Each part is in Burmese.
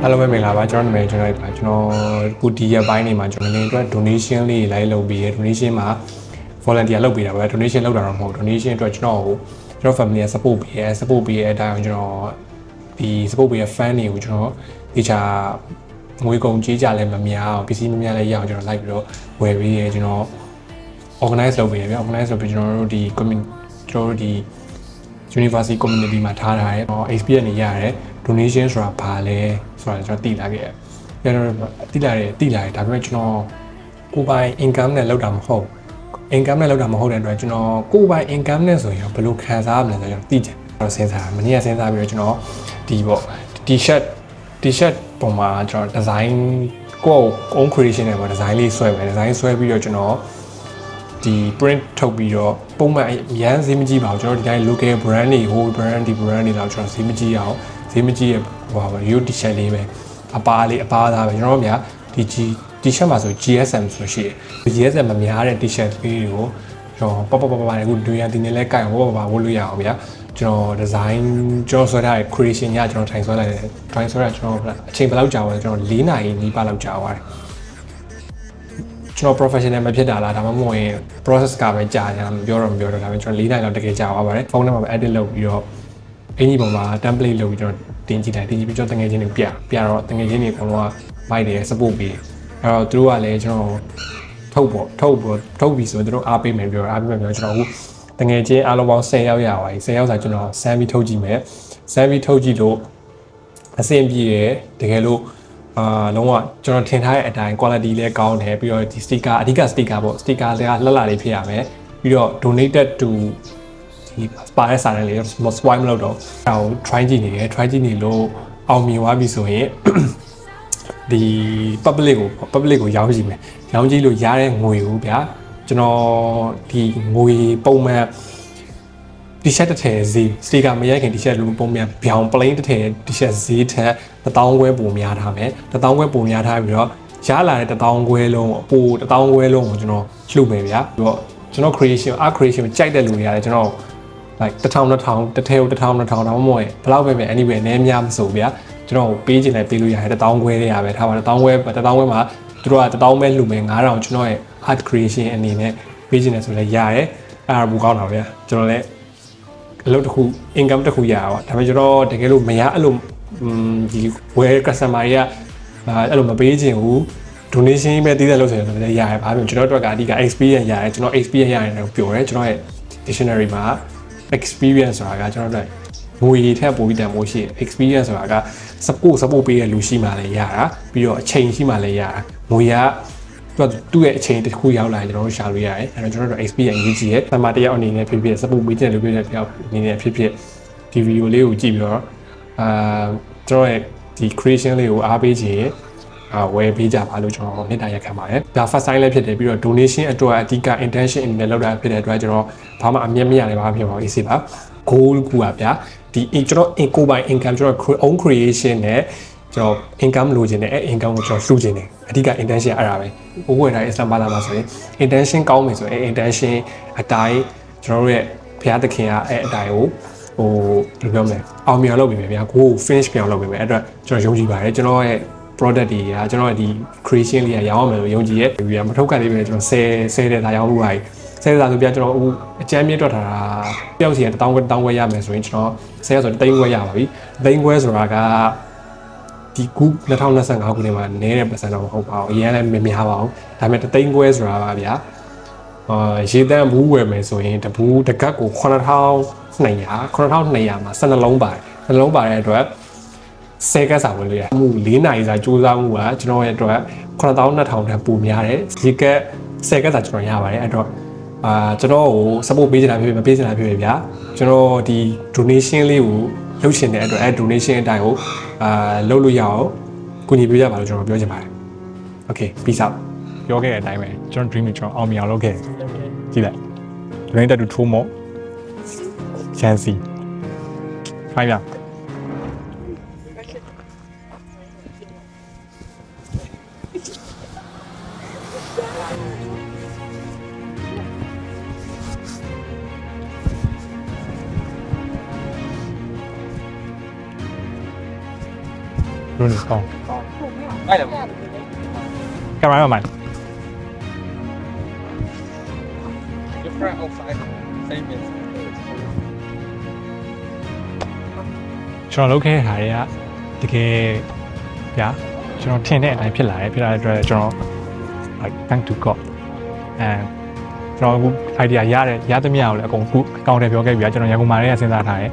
အားလုံးပဲမင်္ဂလာပါကျွန်တော်နာမည်ကျွန်တော်ခုဒီရက်ပိုင်းနေမှာကျွန်တော်လည်းအတွက် donation လေးလိုက်လုပ်ပြီးရ donation မှာ volunteer လုပ်ပေးတာပဲ donation လုပ်တာတော့မဟုတ် donation အတွက်ကျွန်တော် family support ပေးရ support ပေးရအတိုင်းကျွန်တော်ဒီ support ပေးရ fan တွေကိုကျွန်တော်ဒီချာငွေကုန်ကြေးကြလည်းမများအောင်ပစ္စည်းမများလည်းရအောင်ကျွန်တော်လိုက်ပြီးတော့ဝယ်ပေးရကျွန်တော် organize လုပ်ပေးရဗျ organize လုပ်ပြီးကျွန်တော်တို့ဒီ community ကျွန်တော်တို့ဒီ university community မှာထားထားတယ် experience နေရတယ် donation ဆိုတာဘာလဲဆိုတာကျွန်တော်သိလာခဲ့တယ်ကျွန်တော်သိလာတယ်ဒါပေမဲ့ကျွန်တော်ကိုယ်ပိုင် income နဲ့လောက်တာမဟုတ် income နဲ့လောက်တာမဟုတ်တဲ့အတွက်ကျွန်တော်ကိုယ်ပိုင် income နဲ့ဆိုရင်ဘယ်လိုခံစားရမလဲဆိုတော့ကျွန်တော်သိတယ်ကျွန်တော်စဉ်းစားမနေ့ကစဉ်းစားပြီးတော့ကျွန်တော်ဒီပေါ့ t-shirt ပုံမှာကျွန်တော် design ကိုယ့် own creation နဲ့ပေါ့ design လေးဆွဲမယ် design ဆွဲပြီးတော့ကျွန်တော်ဒီ print ထုတ်ပြီးတော့ပုံမှန်အရန်ဈေးမကြီးပါဘူးကျွန်တော်ဒီတိုင်း local brand တွေ whole brand ဒီ brand တွေတော့ကျွန်တော်ဈေးမကြီးအောင်ဈေးမကြီးရဟိုပါ ရိုး t-shirt လေးပဲအပါသားပဲကျွန်တော်တို့များဒီ t-shirt မှာဆို GSM ဆိုရှိတယ် GSM မများတဲ့ t-shirt လေးတွေကိုကျွန်တော်ပပအခုတွေ့ရတဲ့နေလဲကြိုက်အောင်ပဝတ်လို့ရအောင်ဗျာကျွန်တော် design ကျွန်တော်ဆွဲထားတဲ့ creation ညကျွန်တော်ထိုင်ဆွဲလိုက်တယ် drawing ဆွဲတာကျွန်တော်အချိန်ဘယ်လောက်ကြာလဲကျွန်တော်4နာရီနီးပါးလောက်ကြာသွားတယ်ကျွန်တော် professional မဖြစ်တာလားဒါမှမဟုတ်ရင် process ကပဲကြာရမပြောတော့ဒါပေမဲ့ကျွန်တော်4နာရီလောက်တကယ်ကြာသွားပါတယ်ဖုန်းထဲမှာပဲ edit လုပ်ပြီးတော့အင်ကြီးပုံမှာ template လုပ်ပြီးကျွန်တော်တင်ကြည့်တယ်တင်ကြည့်ပြီးကျွန်တော်တငယ်ချင်းတွေပြတော့တငယ်ချင်းတွေအကုန်လုံးက bite တယ် support ပေးအဲ့တော့သူတို့ကလည်းကျွန်တော်ထုတ်ပြီးဆိုတော့သူတို့အားပေးမယ်ပြောကျွန်တော်အခုတငယ်ချင်းအားလုံးပေါင်း10ယောက်ရပါပြီ10ယောက်ဆိုကျွန်တော်ဆမ်းပြီးထုတ်ကြည့်မယ်ဆမ်းပြီးထုတ်ကြည့်လို့အဆင်ပြေတယ်တကယ်လို့လုံးဝကျွန်တော်ထင်ထားတဲ့အတိုင်း quality လည်းကောင်းတယ်ပြီးတော့ဒီ sticker အဓိက sticker ပေါ့ sticker တွေကလှလှလေးဖြစ်ရမယ်ပြီးတော့ donated to ဒီပါတဲ့စာတန်းလေး swipe မလုပ်တော့အဲဒါကို try ကြည့်နေလို့အောင်မြင်သွားပြီဆိုရင်ဒီ public ကိုရောင်းကြည့်မယ်ရောင်းကြည့်လို့ရတဲ့ငွေကိုဗျာကျွန်တော်ဒီငွေပုံမှန် t-shirt တစ်ထည်ဈေး sticker မရိုက်ခင် t-shirt လို့ပုံမှန်ဗျောင် plain တစ်ထည် t-shirt ဈေးထက်1000ခွဲပိုများထားမယ်1000ခွဲပိုများထားပြီးတော့ရလာတဲ့1000ခွဲလုံးအပို1000ခွဲလုံးကိုကျွန်တော်လှုပ်မယ်ဗျာပြီးတော့ကျွန်တော် creation ကြိုက်တဲ့လူတွေရတယ်ကျွန်တော် like 1000တစ်ထည်ကို1000ဒါမှမဟုတ်ဘယ်လောက်ပဲပဲ anyway နည်းများမဆိုဗျာကျွန်တော်ပေးချင်တယ်ပေးလို့ရတယ်1000ခွဲလေးရပဲထားပါ1000ခွဲမှာသူတို့က1000ပဲလှုပ်မယ်9000ကျွန်တော်ရဲ့ art creation အနေနဲ့ပေးချင်တယ်ဆိုလည်းရတယ်အဲ့ဒါဘူးကောင်းတာဗျာကျွန်တော်လည်းအလုပ်တစ်ခု income တစ်ခုရပါဒါပေမဲ့ကျွန်တော်တကယ်လို့မရအဲ့လိုဒီ web customer တွေကအဲ့လိုမပေးချင်ဘူး donation ပဲတည်တယ်လို့ဆိုရင်လည်းရတယ်ဘာဖြစ်ကျွန်တော်တို့ကအဓိက experience ရတယ်ကျွန်တော် experience ရတယ်လို့ပြောတယ်ကျွန်တော်ရဲ့ dictionary မှာ experience ဆိုတာကကျွန်တော်တို့ငွေထက်ပိုပြီးတန်ဖိုးရှိ experience ဆိုတာက support ပေးတဲ့လူရှိမှလည်းရတာပြီးတော့အချိန်ရှိမှလည်းရတာငွေကသူ့ရဲ့အချိန်တစ်ခုရောက်လာရင်ကျွန်တော်တို့ရှာလို့ရတယ်အဲ့တော့ကျွန်တော်တို့ experience ရေးကြည့်ရဲတမန်တယောက်အနေနဲ့ဖြစ်ဖြစ် support ပေးတဲ့လူတွေနဲ့တယောက်အနေနဲ့ဖြစ်ဖြစ်ဒီ video လေးကိုကြည့်ပြီးတော့ကျွန်တော်ရဲ့ဒီ creation လေးကိုအားပေးခြင်းဝယ်ပေးကြပါလို့ကျွန်တော်မေတ္တာရက်ခံပါတယ်ဒါ first time လည်းဖြစ်တယ်ပြီးတော့ donation အတွက်အဓိက intention အနေနဲ့လုပ်တာဖြစ်တဲ့အတွက်ကျွန်တော်ဘာမှအမြတ်မရလည်းဘာဖြစ်ပါဘူး easy ပါ goal ကူပါဗျာဒီကျွန်တော် ကိုယ်ပိုင် income ကျွန်တော် own creation နဲ့ကျွန်တော် income လိုချင်တယ်အဲ income ကိုကျွန်တော်လှူချင်တယ်အဓိက intention အဲ့ဒါပဲဘိုးဘွယ်တိုင်း Islam ဘာသာမှာဆိုရင် intention ကောင်းပြီဆိုရင် intention အတိုင်းကျွန်တော်တို့ရဲ့ဘုရားသခင်ကအဲအတိုင်းကိုဟိုဘယ်လိုပြောမလဲအောင်မြင်လုပ်ပေးမယ်ဗျာကို finish ပြန်လုပ်ပေးမယ်အဲ့အတွက်ကျွန်တော်ယုံကြည်ပါတယ်ကျွန်တော်ရဲ့ product တွေကကျွန်တော်ဒီ creation လေးကရောင်းရမယ်လို့ယုံကြည်ရဲ့ပြီးတော့မထုတ်ကလေးပဲကျွန်တော်10တဲ့ဒါရောင်းလို့ရတယ်10တာဆိုပြကျွန်တော်အခုအကျမ်းမြင့်တွက်ထားတာတယောက်စီက1000ခွဲရမယ်ဆိုရင်ကျွန်တော်10ဆိုတော့3ခွဲရပါပြီ3ခွဲဆိုတာကဒီခု2025ခုနှစ်မှာနည်းတဲ့ percent တော့မဟုတ်ပါဘူးအရင်လည်းမများပါဘူးဒါပေမဲ့3ခွဲဆိုတာပါဗျာရေတန်းဘူးဝယ်မယ်ဆိုရင်တဘူးတကတ်ကို9200မှာ12လုံးပါတယ်12လုံးပါတဲ့အတွက်10ကတ်စာဝင်လို့ရမှု4နာရီစာစူးစမ်းမှုကကျွန်တော်ရဲ့အတွက်9200တန်ပိုများတယ်ဒီကတ်10ကတ်စာကျွန်တော်ရပါတယ်အဲ့တော့ကျွန်တော်ကို support ပေးချင်တာဖြစ်ဖြစ်မပေးချင်တာဖြစ်ဖြစ်ဗျာကျွန်တော်ဒီ donation လေးကိုလုပ်ချင်တဲ့အတွက်အဲ donation အတိုင်းကိုလုပ်လို့ရအောင်ကူညီပေးကြပါလို့ကျွန်တော်ပြောချင်ပါတယ် okay peace out ပြောခဲ့တဲ့အတိုင်းပဲကျွန်တော် dream ကိုကျွန်တော်အောင်မြင်အောင်လုပ်ခဲ့ကြည့်လိုက် Rated to two more chance ဖိုင်ဗျာ လို့နေကောင်း အဲ့ဒါ ကင်မရာမန် different outside same is ကျွန်တော်လုပ်ခဲ့တဲ့ဟာတွေကတကယ်ဗျာကျွန်တော်ထင်တဲ့အတိုင်းဖြစ်လာတယ်ဖြစ်လာတဲ့အတွက်ကျွန်တော် like thank to god and ကျွန်တော်အခု idea ရသမျှကိုလည်းအကုန်ခုအကောင့်ထဲပြောခဲ့ပြီကျွန်တော်ရန်ကုန်မှာလည်းစဉ်းစားထားတယ်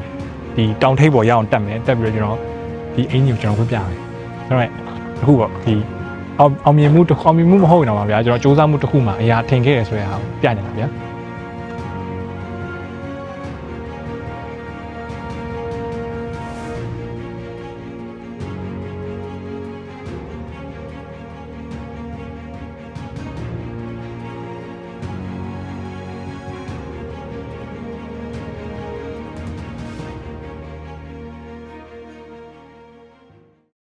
ဒီတောင်ထိပ်ပေါ်ရအောင်တက်မယ်တက်ပြီးတော့ကျွန်တော်ဒီအင်ကြီးကိုကျွန်တော်ဖွင့်ပြမယ်ကျွန်တော်အခုပေါ့ဒီအောင်မြင်မှုမဟုတ်တော့ပါဗျာကျွန်တော်စူးစမ်းမှုတစ်ခုမှာအရာထင်ခဲ့ရဆိုတဲ့ဟာကိုပြနေတာဗျာ